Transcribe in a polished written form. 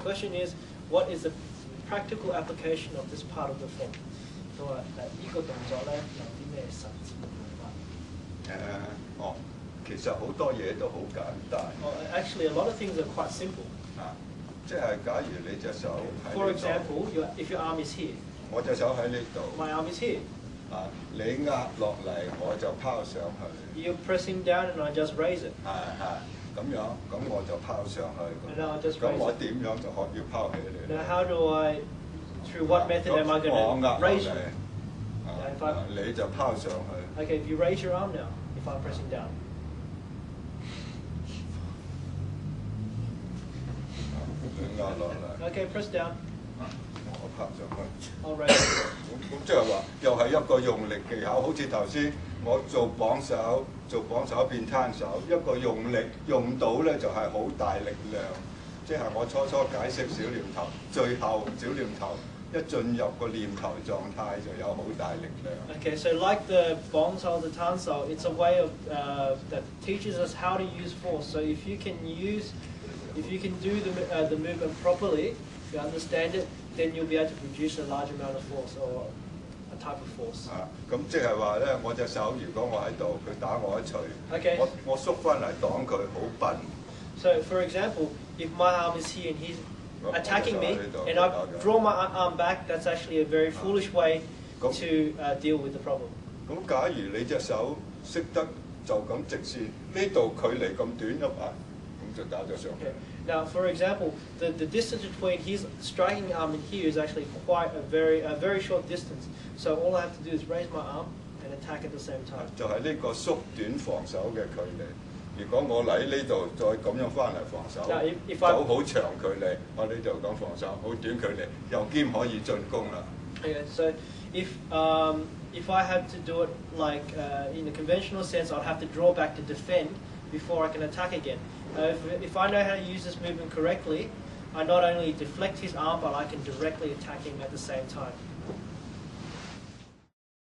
question is, what is the practical application of this part of the form? 佢話呢個動作咧有啲咩實踐其實好多嘢都好簡單。Actually, a lot of things are quite simple. 即係假如你隻手喺 For example, if your arm is here. 我隻手喺呢度。My arm is here. 你壓落嚟，我就拋上去。You're pressing down and I just raise it. 咁樣，咁我就拋上去。咁我點樣就可以拋起你 ？Now how do I? Through what method am I going to raise you? 你就拋上去。Okay, if you raise your arm now, if I'm pressing down. 你壓落嚟。Okay, press down. 我拋上去。I'll raise it. 咁即係話，又係一個用力技巧，好似頭先我做綁手變攤手，一個用力用到咧就係好大力量。即係我初解釋小念頭，最後小念頭一進入個念頭狀態就有好大力量。Okay, so like the Bonsal, the Tansal, it's a way of that teaches us how to use force. So if you can do the movement properly, if you understand it, then you'll be able to produce a large amount of force or a type of force. 咁即係話咧，我隻手如果我喺度，佢打我一錘，我縮翻嚟擋佢，好笨。So for example, if my arm is here and he's attacking me, and I draw my arm back, that's actually a very foolish way to deal with the problem. 咁假如你隻手識得就咁直線，呢度距離咁短一排，咁就打咗上去。Now, for example, the distance between his striking arm and here is actually quite a very short distance. So all I have to do is raise my arm and attack at the same time. 就係呢個縮短防守嘅距離。如果我喺呢度再咁樣翻嚟防守，走好長距離，我呢度講防守，好短距離，又兼可以進攻啦。Yeah, so if I have to do it like in a conventional sense, I'd have to draw back to defend before I can attack again. If I know how to use this movement correctly, I not only deflect his arm, but I can directly attack him at the same time.